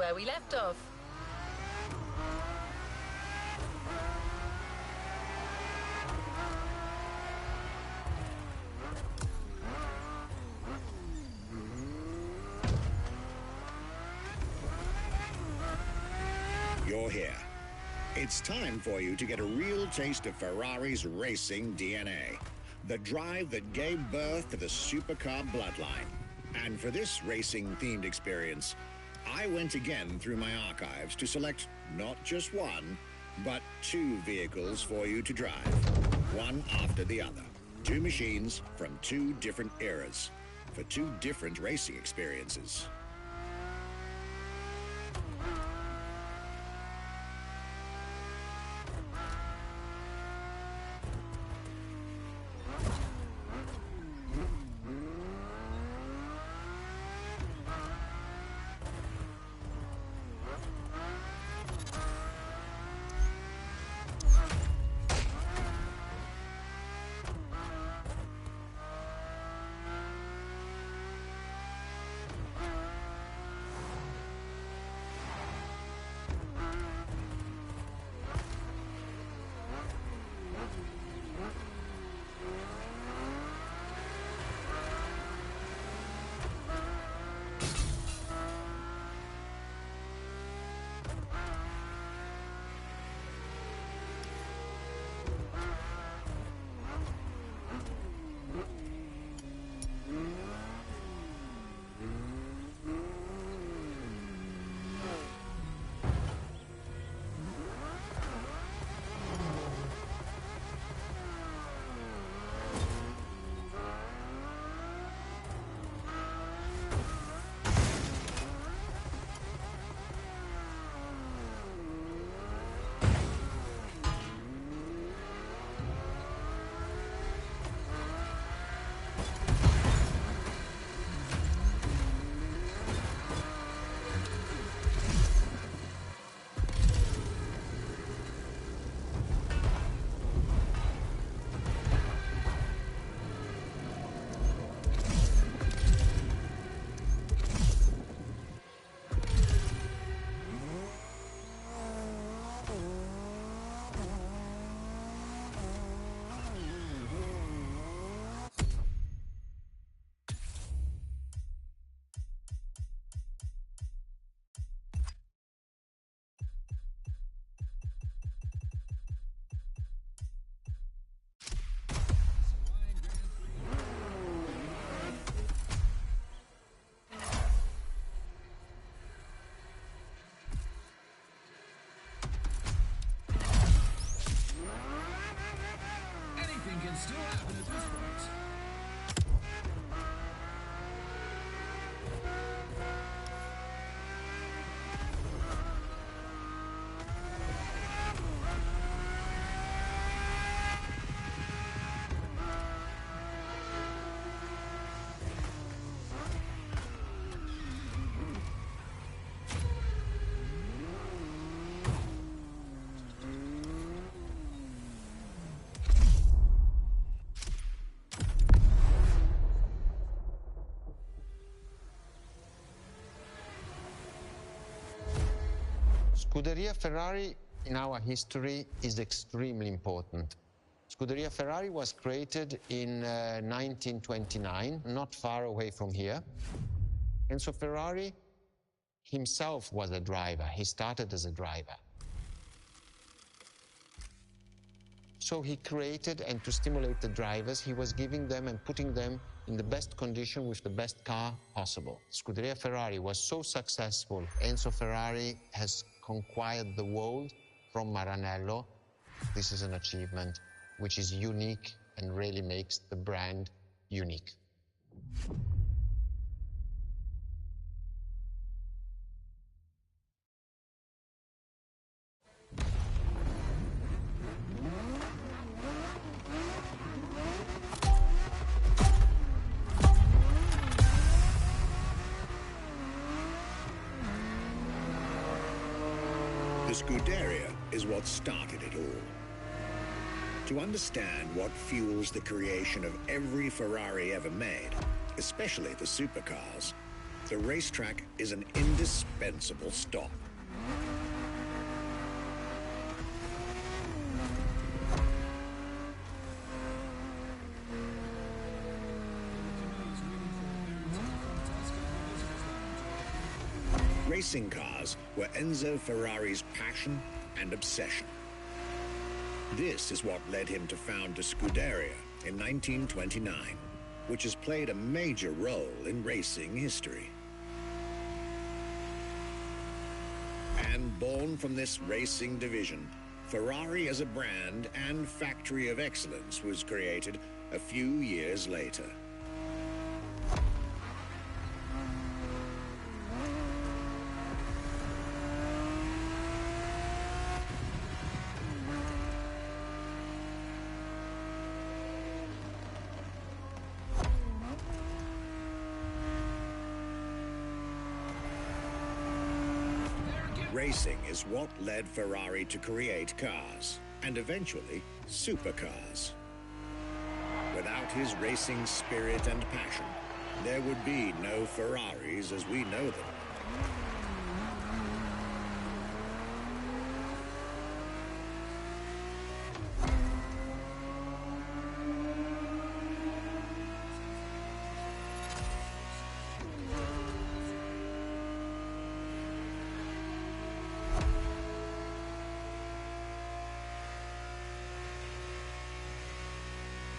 where we left off. You're here. It's time for you to get a real taste of Ferrari's racing DNA, the drive that gave birth to the supercar bloodline. And for this racing-themed experience, I went again through my archives to select not just one, but two vehicles for you to drive, one after the other. Two machines from two different eras, for two different racing experiences. Still happen at this point. Scuderia Ferrari in our history is extremely important. Scuderia Ferrari was created in 1929, not far away from here. Enzo Ferrari himself was a driver. He started as a driver. So he created, and to stimulate the drivers, he was giving them and putting them in the best condition with the best car possible. Scuderia Ferrari was so successful. Enzo Ferrari has conquered the world from Maranello. This is an achievement which is unique and really makes the brand unique. The Scuderia is what started it all. To understand what fuels the creation of every Ferrari ever made, especially the supercars, the racetrack is an indispensable stop. Racing cars were Enzo Ferrari's passion and obsession. This is what led him to found the Scuderia in 1929, which has played a major role in racing history. And born from this racing division, Ferrari as a brand and factory of excellence was created a few years later. Racing is what led Ferrari to create cars, and eventually supercars. Without his racing spirit and passion, there would be no Ferraris as we know them.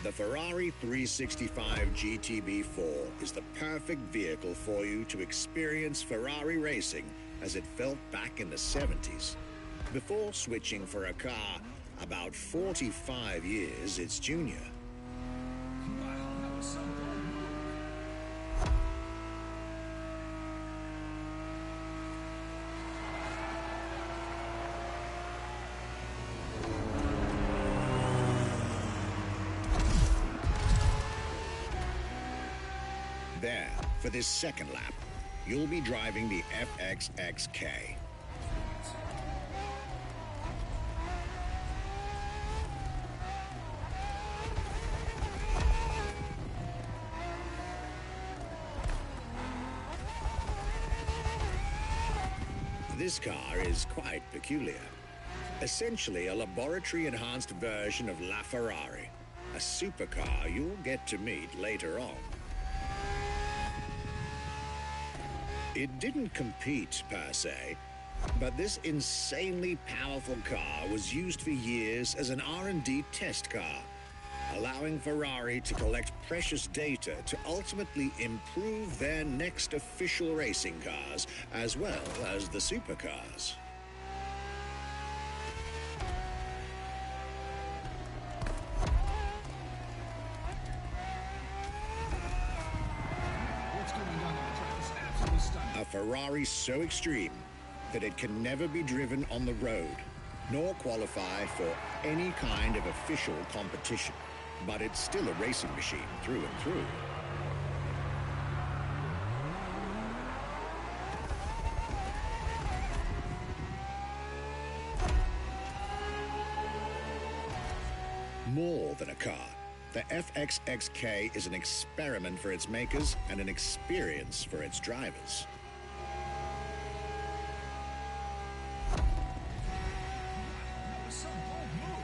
The Ferrari 365 GTB4 is the perfect vehicle for you to experience Ferrari racing as it felt back in the 70s, before switching for a car about 45 years its junior. Wow, that was so bold. There, for this second lap, you'll be driving the FXXK. This car is quite peculiar. Essentially a laboratory-enhanced version of La Ferrari, a supercar you'll get to meet later on. It didn't compete, per se, but this insanely powerful car was used for years as an R&D test car, allowing Ferrari to collect precious data to ultimately improve their next official racing cars, as well as the supercars. What's going on the track is absolutely stunning. A Ferrari so extreme that it can never be driven on the road, nor qualify for any kind of official competition. But it's still a racing machine through and through. More than a car, the FXXK is an experiment for its makers and an experience for its drivers. That was so bold move.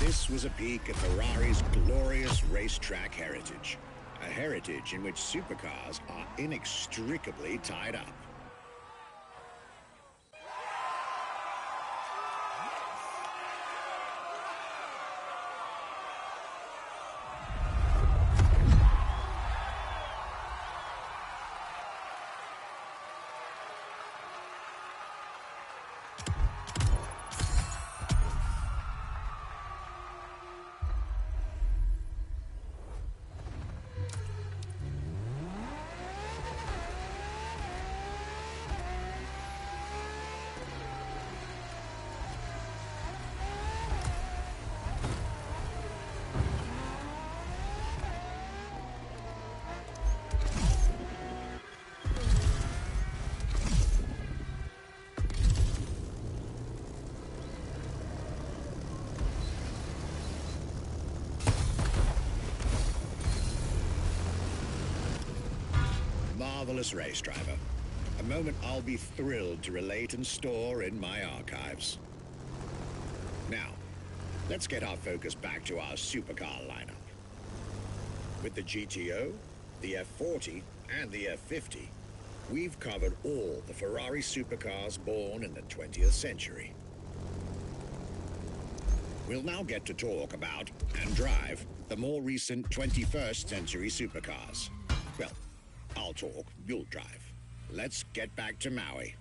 This was a peek at Ferrari's glorious racetrack heritage, a heritage in which supercars are inextricably tied up. marvelous race driver. A moment I'll be thrilled to relate and store in my archives. Now, let's get our focus back to our supercar lineup. With the GTO, the F40, and the F50, we've covered all the Ferrari supercars born in the 20th century. We'll now get to talk about and drive the more recent 21st century supercars. Well, I'll talk, you'll drive. Let's get back to Maui.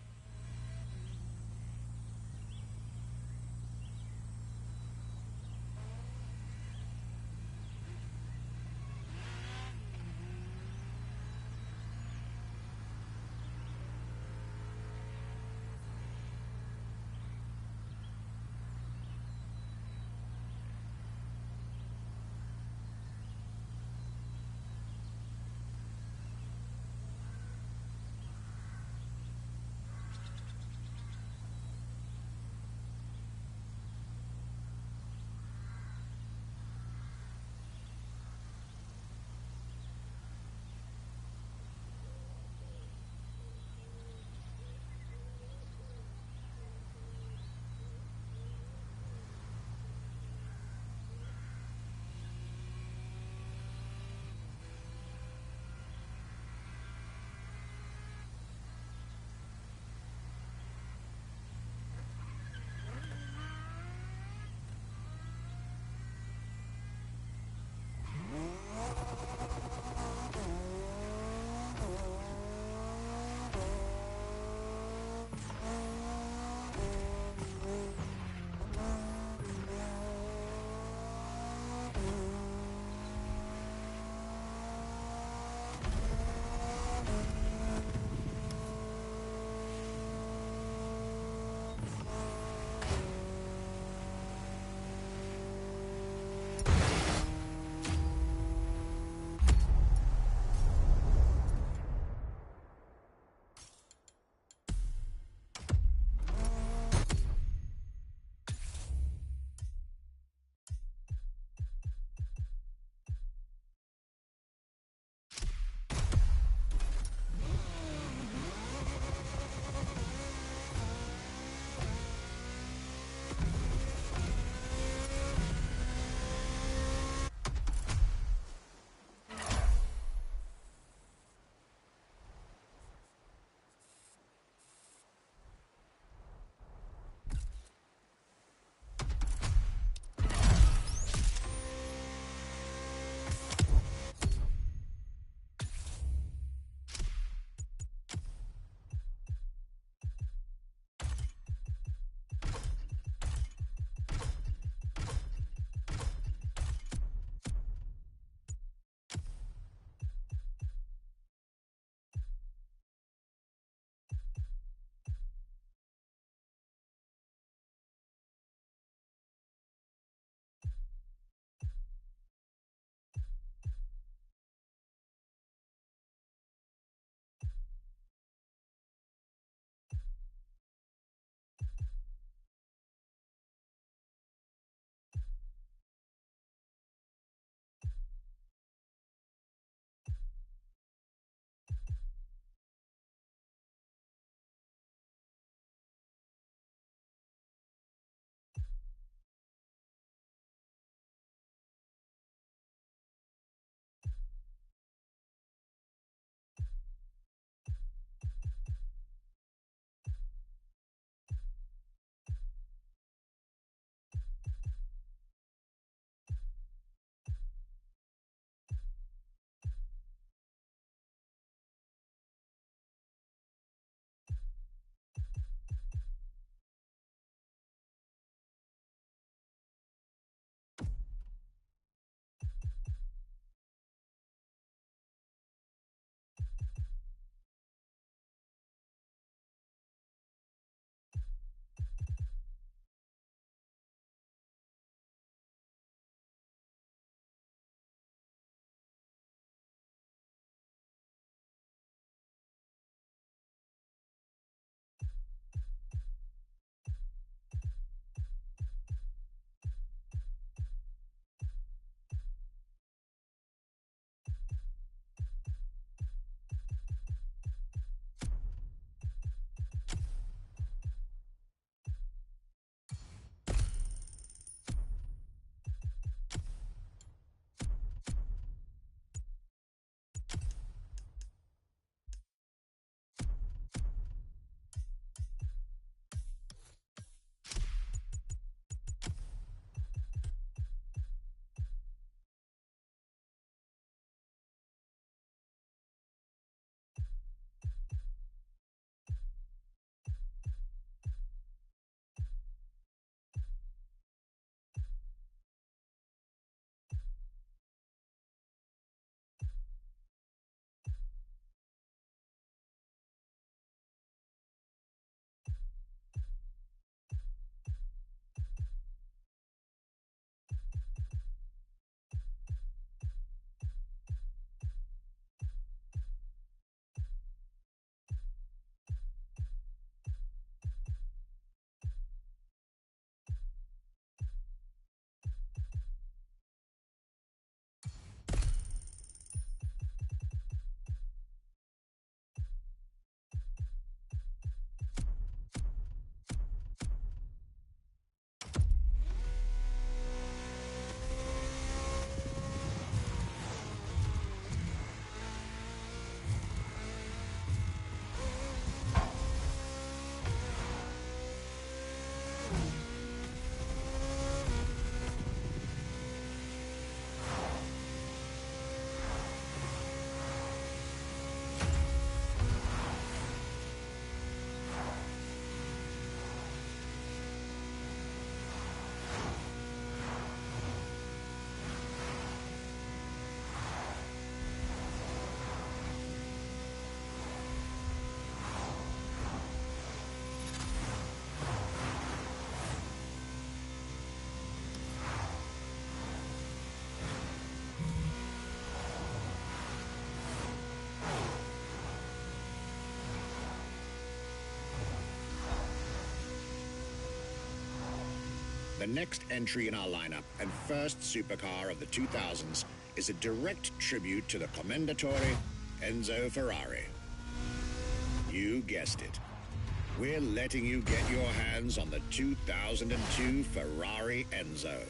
The next entry in our lineup and first supercar of the 2000s is a direct tribute to the commendatore Enzo Ferrari. You guessed it. We're letting you get your hands on the 2002 Ferrari Enzo.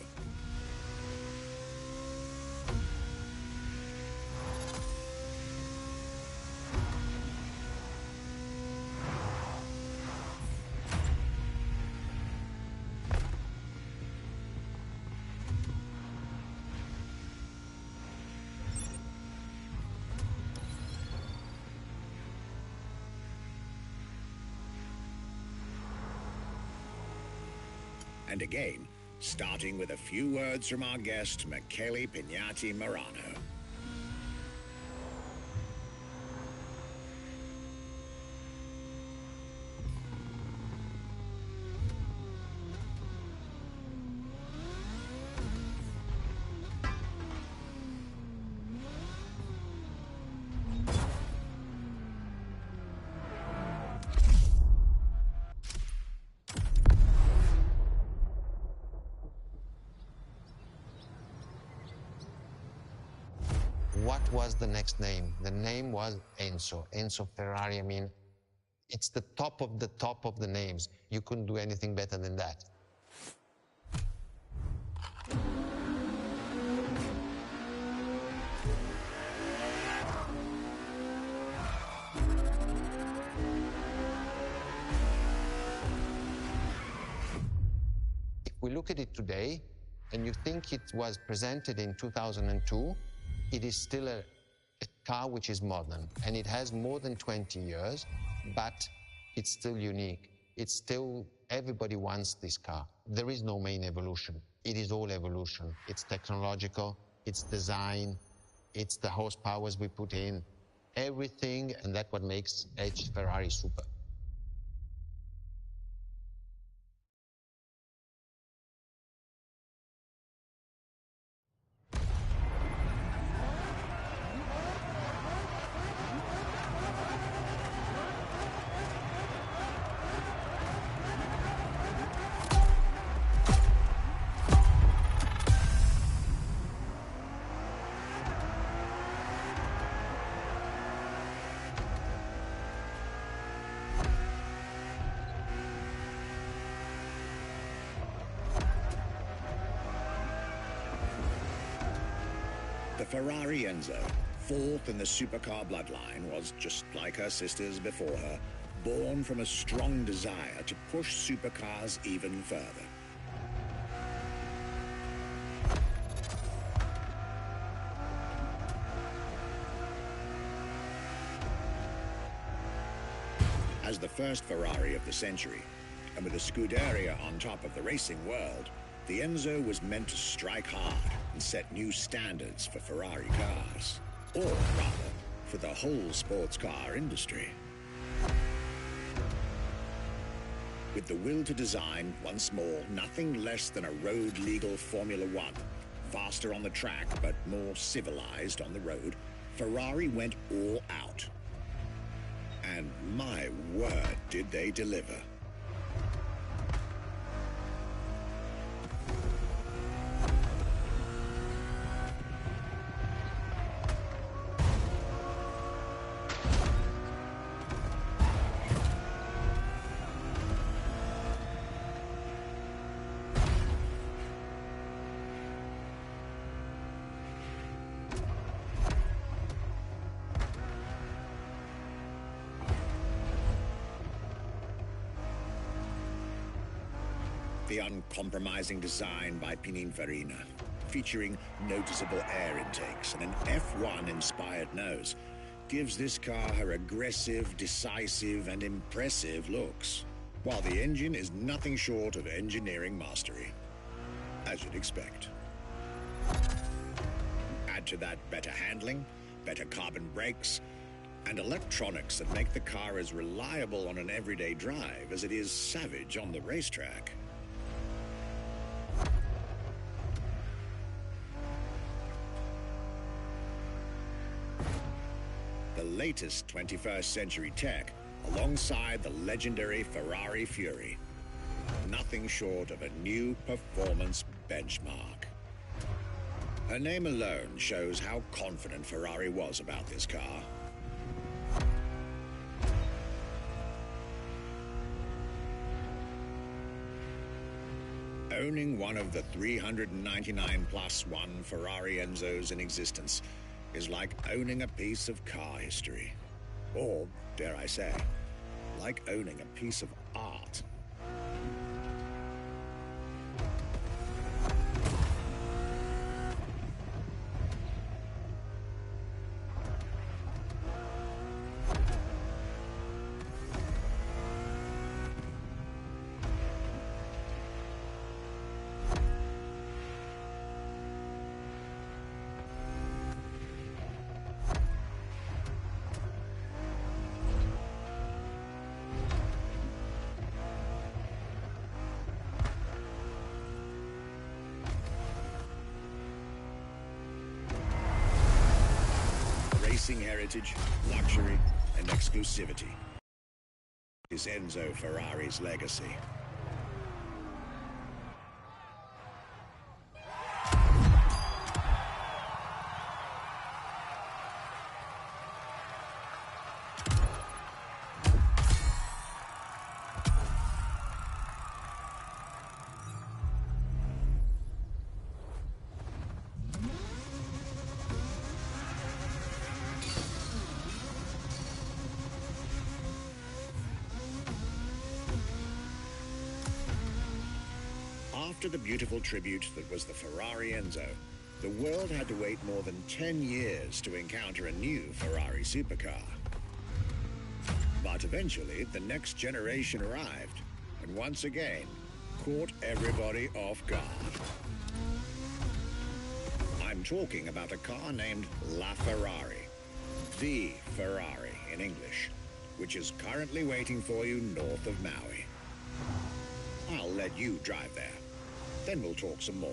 And again, starting with a few words from our guest, Michele Pignati Morano. What was the next name? The name was Enzo. Enzo Ferrari, I mean, it's the top of the names. You couldn't do anything better than that. If we look at it today, and you think it was presented in 2002, it is still a car which is modern, and it has more than 20 years, but it's still unique. It's still, everybody wants this car. There is no main evolution. It is all evolution. It's technological, it's design, it's the horsepowers we put in, everything, and that's what makes Ferrari super. The Ferrari Enzo, fourth in the supercar bloodline, was just like her sisters before her, born from a strong desire to push supercars even further. As the first Ferrari of the century, and with a Scuderia on top of the racing world, the Enzo was meant to strike hard and set new standards for Ferrari cars, or rather, for the whole sports car industry. With the will to design, once more, nothing less than a road-legal Formula One, faster on the track but more civilized on the road, Ferrari went all out. And my word, did they deliver. The uncompromising design by Pininfarina, featuring noticeable air intakes and an F1-inspired nose, gives this car her aggressive, decisive, and impressive looks, while the engine is nothing short of engineering mastery, as you'd expect. Add to that better handling, better carbon brakes, and electronics that make the car as reliable on an everyday drive as it is savage on the racetrack. The latest 21st century tech alongside the legendary Ferrari Fury. nothing short of a new performance benchmark. Her name alone shows how confident Ferrari was about this car. Owning one of the 399 plus one Ferrari Enzos in existence is like owning a piece of car history. Or, dare I say, like owning a piece of art. Racing heritage, luxury, and exclusivity is Enzo Ferrari's legacy. After the beautiful tribute that was the Ferrari Enzo, the world had to wait more than 10 years to encounter a new Ferrari supercar. But eventually, the next generation arrived, and once again, caught everybody off guard. I'm talking about a car named La Ferrari, the Ferrari in English, which is currently waiting for you north of Maui. I'll let you drive there. Then we'll talk some more.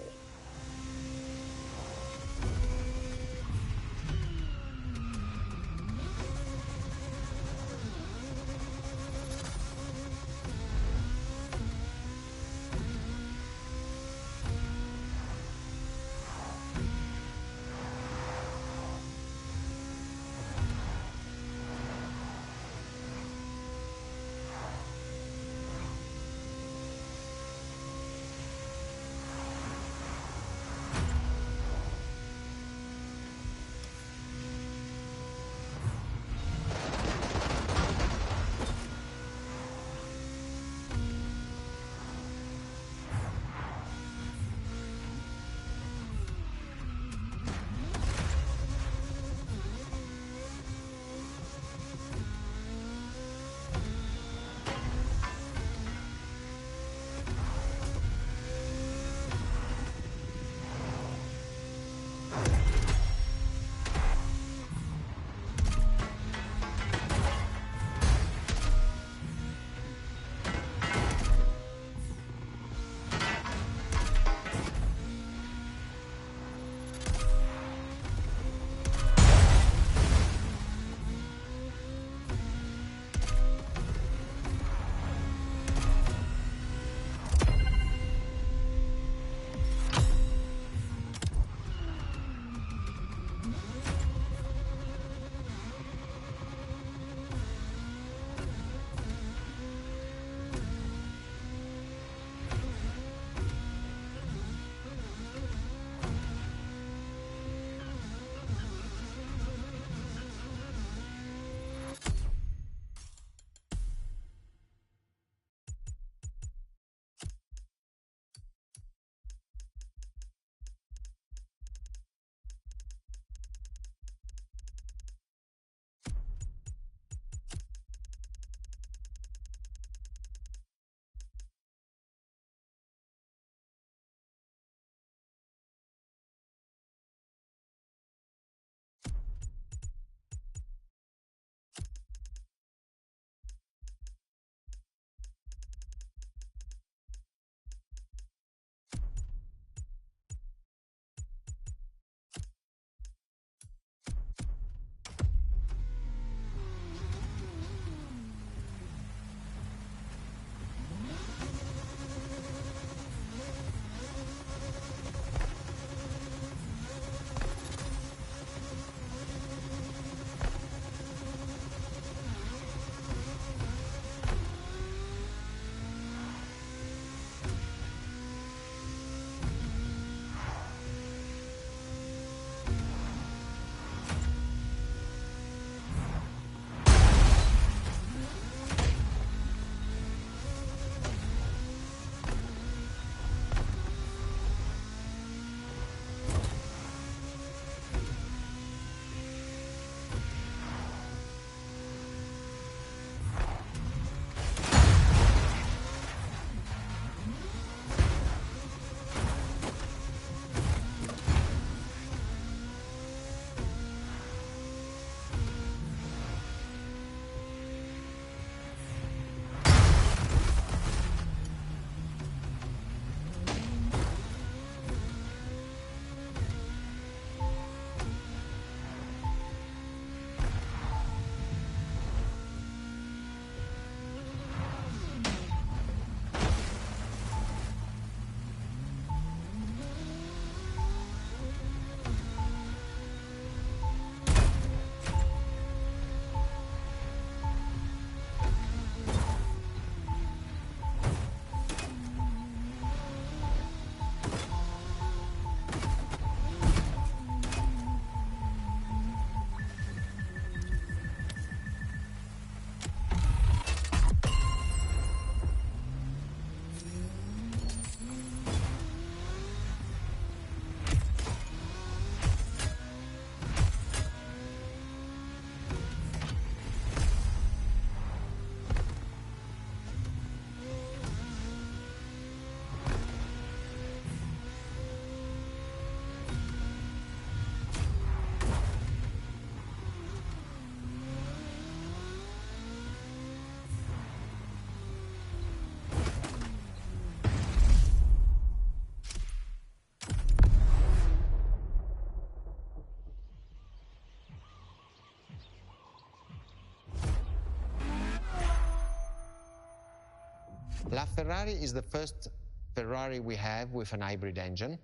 LaFerrari is the first Ferrari we have with an hybrid engine.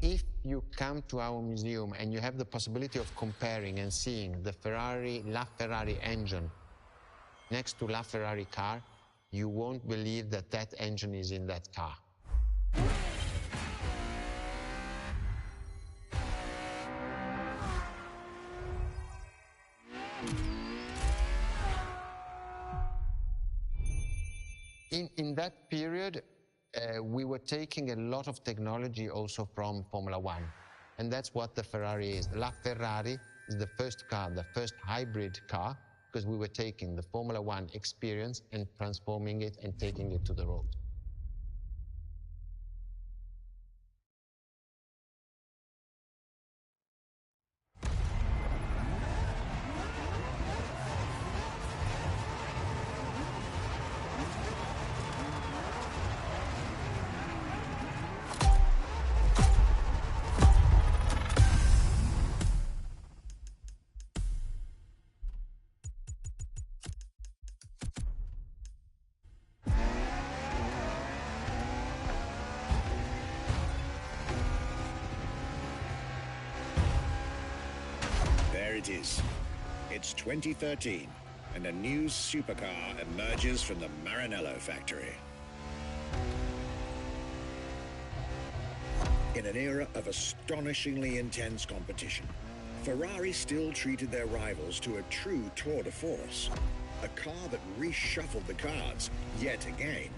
If you come to our museum and you have the possibility of comparing and seeing the LaFerrari engine next to LaFerrari car, you won't believe that that engine is in that car. In that period, we were taking a lot of technology also from Formula One, and that's what the Ferrari is. LaFerrari is the first car, the first hybrid car, because we were taking the Formula One experience and transforming it and taking it to the road. It is. It's 2013, and a new supercar emerges from the Maranello factory. In an era of astonishingly intense competition, Ferrari still treated their rivals to a true tour de force, a car that reshuffled the cards yet again.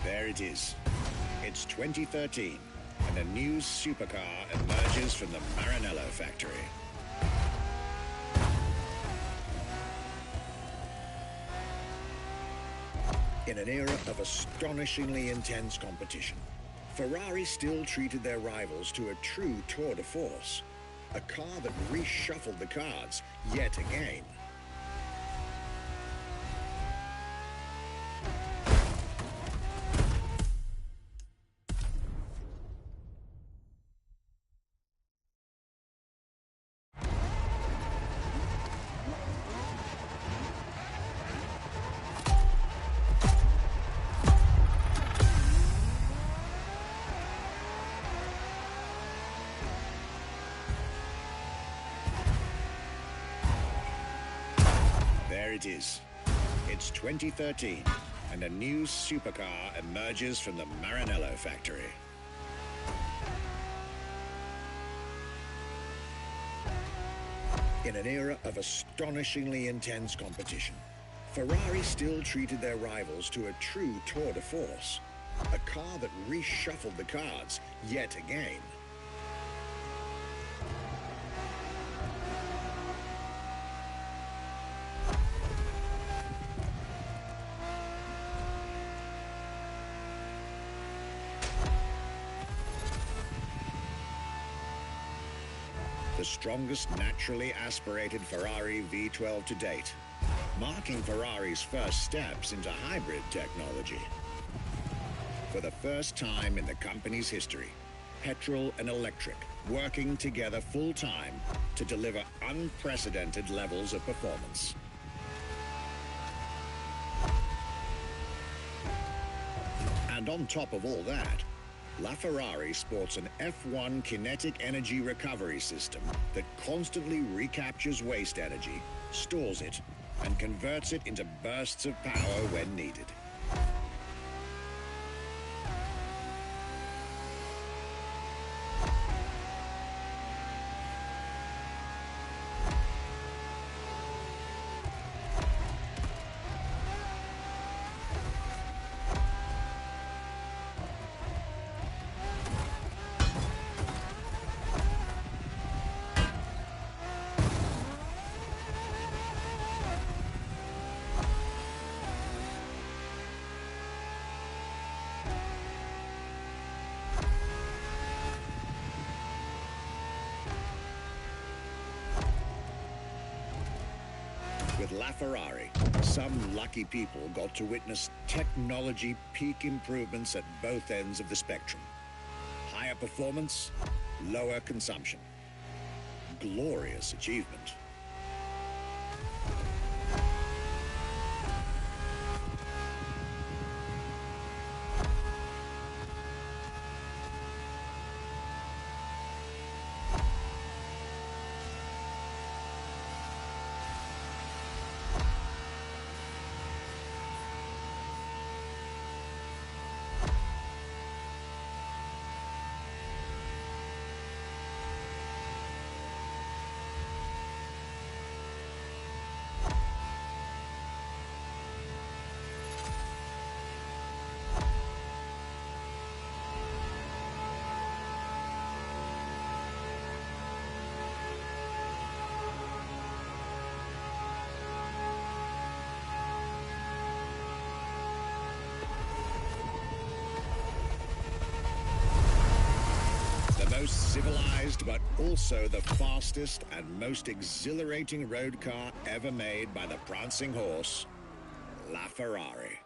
There it is. It's 2013, and a new supercar emerges from the Maranello factory. In an era of astonishingly intense competition, Ferrari still treated their rivals to a true tour de force, a car that reshuffled the cards yet again. There it is. It's 2013, and a new supercar emerges from the Maranello factory. In an era of astonishingly intense competition, Ferrari still treated their rivals to a true tour de force, a car that reshuffled the cards yet again. The strongest naturally aspirated Ferrari V12 to date, marking Ferrari's first steps into hybrid technology. For the first time in the company's history, petrol and electric working together full-time to deliver unprecedented levels of performance. And on top of all that, LaFerrari sports an F1 kinetic energy recovery system that constantly recaptures waste energy, stores it, and converts it into bursts of power when needed. with LaFerrari, some lucky people got to witness technology peak improvements at both ends of the spectrum. Higher performance, lower consumption. Glorious achievement. Most civilized, but also the fastest and most exhilarating road car ever made by the prancing horse, LaFerrari.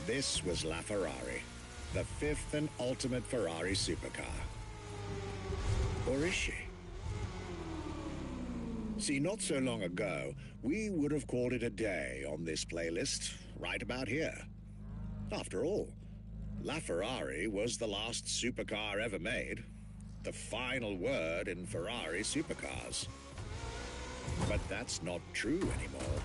This was LaFerrari, the fifth and ultimate Ferrari supercar. Or is she? See, not so long ago, we would have called it a day on this playlist, right about here. After all, LaFerrari was the last supercar ever made, the final word in Ferrari supercars. But that's not true anymore.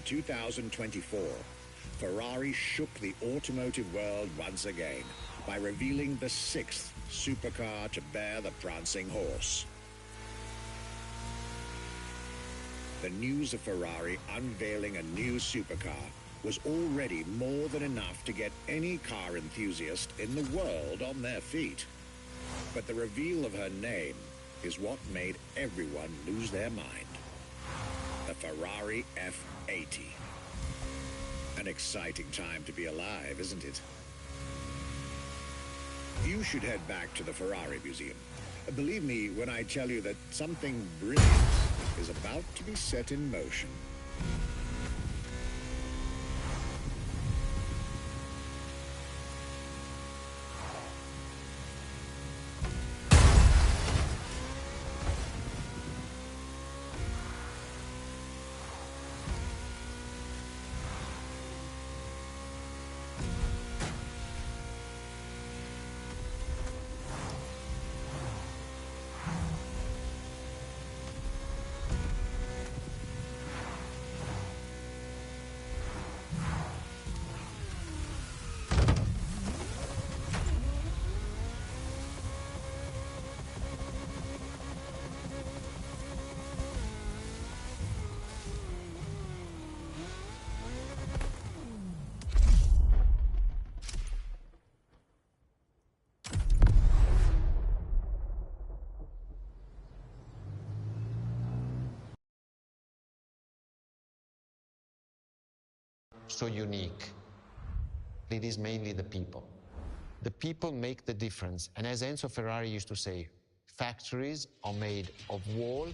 2024, Ferrari shook the automotive world once again by revealing the sixth supercar to bear the prancing horse. The news of Ferrari unveiling a new supercar was already more than enough to get any car enthusiast in the world on their feet. But the reveal of her name is what made everyone lose their mind. The Ferrari F80. An exciting time to be alive, isn't it? You should head back to the Ferrari Museum. Believe me when I tell you that something brilliant is about to be set in motion. So unique. It is mainly the people. The people make the difference. And as Enzo Ferrari used to say, factories are made of wall,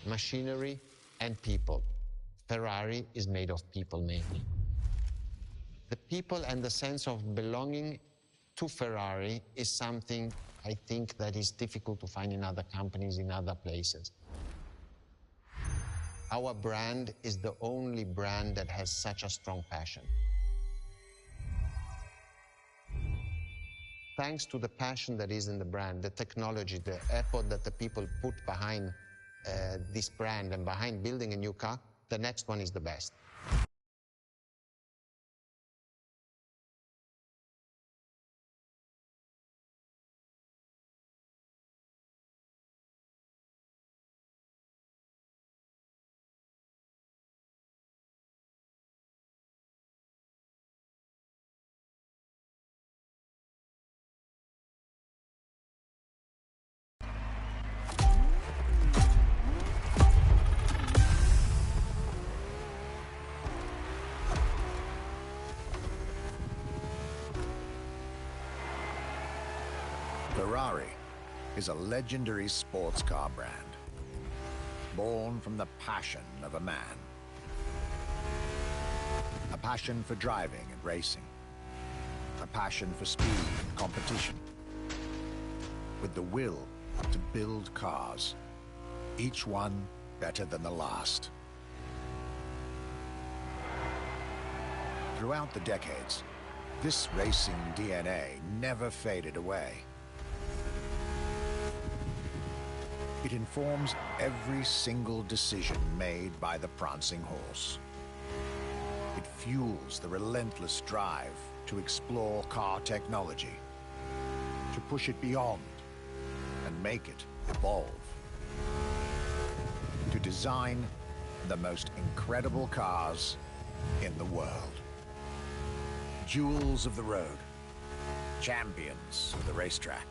machinery, and people. Ferrari is made of people mainly. The people and the sense of belonging to Ferrari is something I think that is difficult to find in other companies, in other places. Our brand is the only brand that has such a strong passion. Thanks to the passion that is in the brand, the technology, the effort that the people put behind this brand and behind building a new car, the next one is the best. Ferrari is a legendary sports car brand, born from the passion of a man. A passion for driving and racing. A passion for speed and competition. With the will to build cars, each one better than the last. Throughout the decades, this racing DNA never faded away. It informs every single decision made by the prancing horse. It fuels the relentless drive to explore car technology, to push it beyond and make it evolve, to design the most incredible cars in the world. Jewels of the road, champions of the racetrack.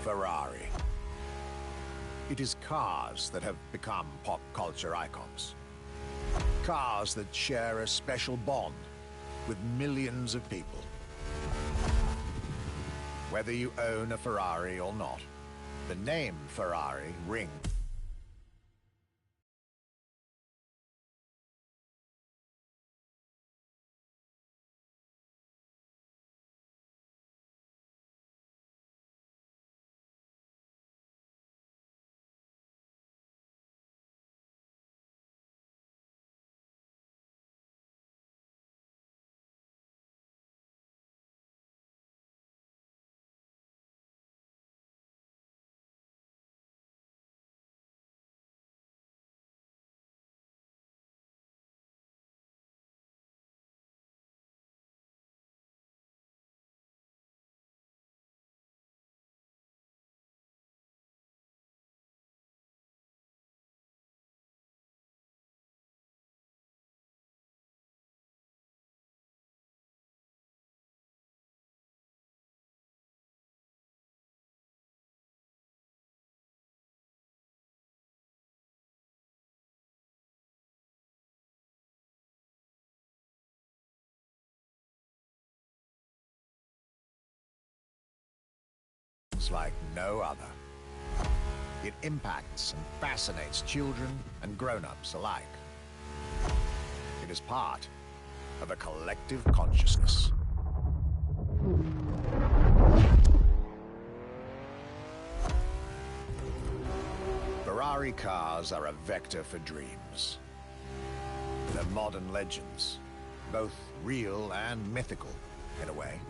Ferrari. It is cars that have become pop culture icons. Cars that share a special bond with millions of people. Whether you own a Ferrari or not, the name Ferrari rings racing's like no other. It impacts and fascinates children and grown-ups alike. It is part of a collective consciousness. Ferrari cars are a vector for dreams. They're modern legends, both real and mythical, in a way.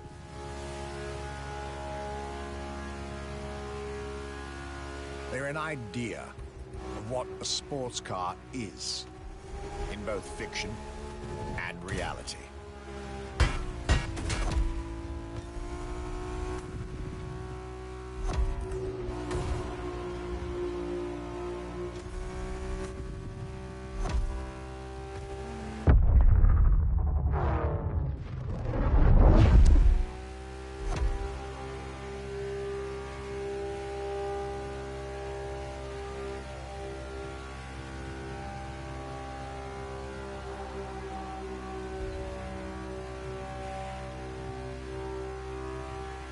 They're an idea of what a sports car is, in both fiction and reality.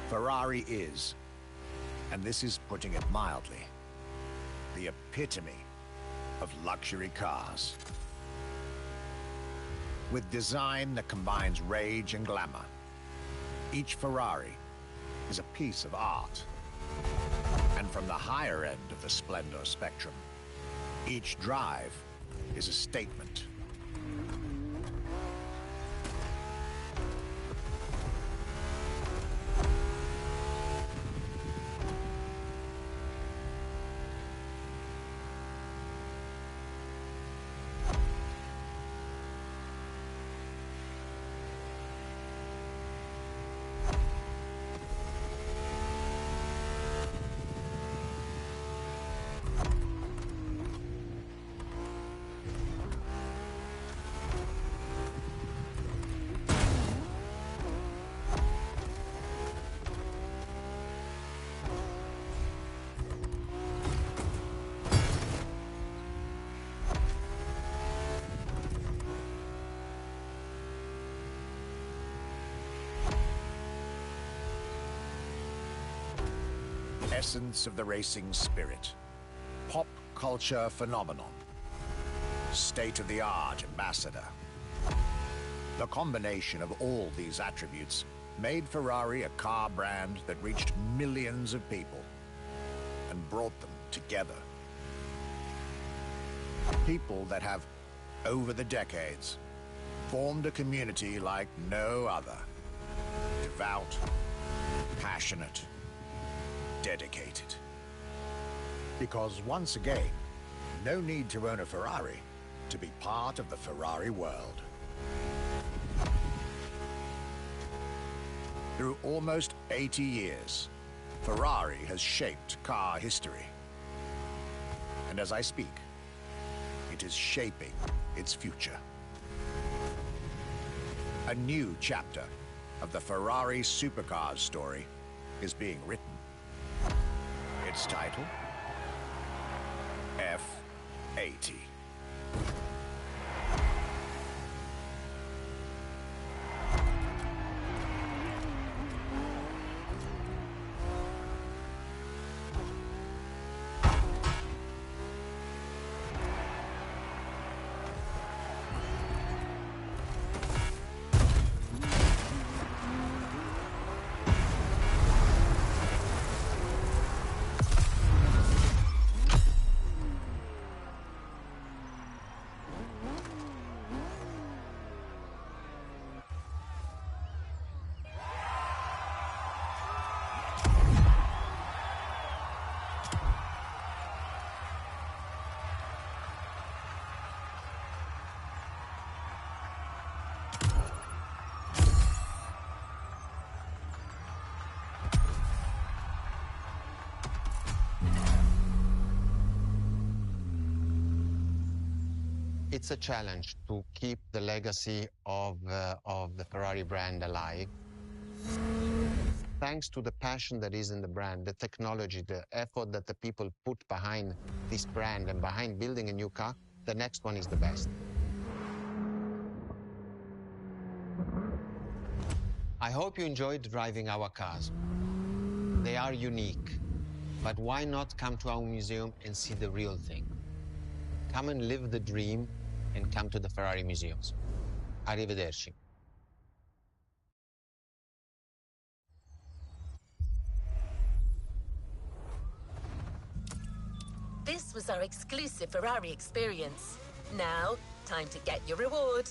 Ferrari is, and this is putting it mildly, the epitome of luxury cars. With design that combines rage and glamour, each Ferrari is a piece of art. And from the higher end of the splendor spectrum, each drive is a statement. Essence of the racing spirit, pop culture phenomenon, state-of-the-art ambassador. The combination of all these attributes made Ferrari a car brand that reached millions of people and brought them together. People that have, over the decades, formed a community like no other. Devout, passionate, dedicated. Because once again, no need to own a Ferrari to be part of the Ferrari world. Through almost 80 years, Ferrari has shaped car history. And as I speak, it is shaping its future. A new chapter of the Ferrari supercars story is being written. Its title, F80. It's a challenge to keep the legacy of the Ferrari brand alive. Thanks to the passion that is in the brand, the technology, the effort that the people put behind this brand and behind building a new car, the next one is the best. I hope you enjoyed driving our cars. They are unique. But why not come to our museum and see the real thing? Come and live the dream and come to the Ferrari museums. Arrivederci. This was our exclusive Ferrari experience. Now, time to get your reward.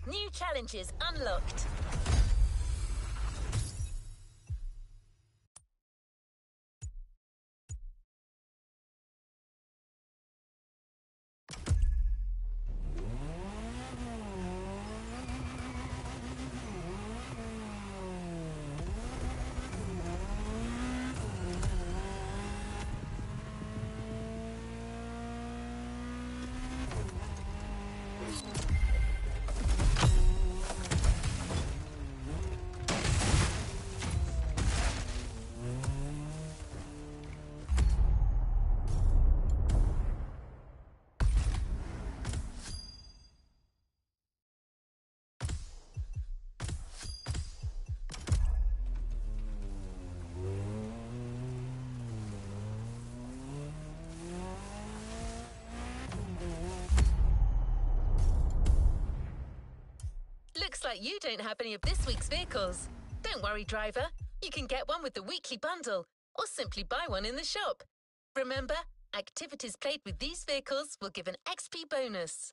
New challenges unlocked. Looks like you don't have any of this week's vehicles. Don't worry, driver. You can get one with the weekly bundle, or simply buy one in the shop. Remember, activities played with these vehicles will give an XP bonus.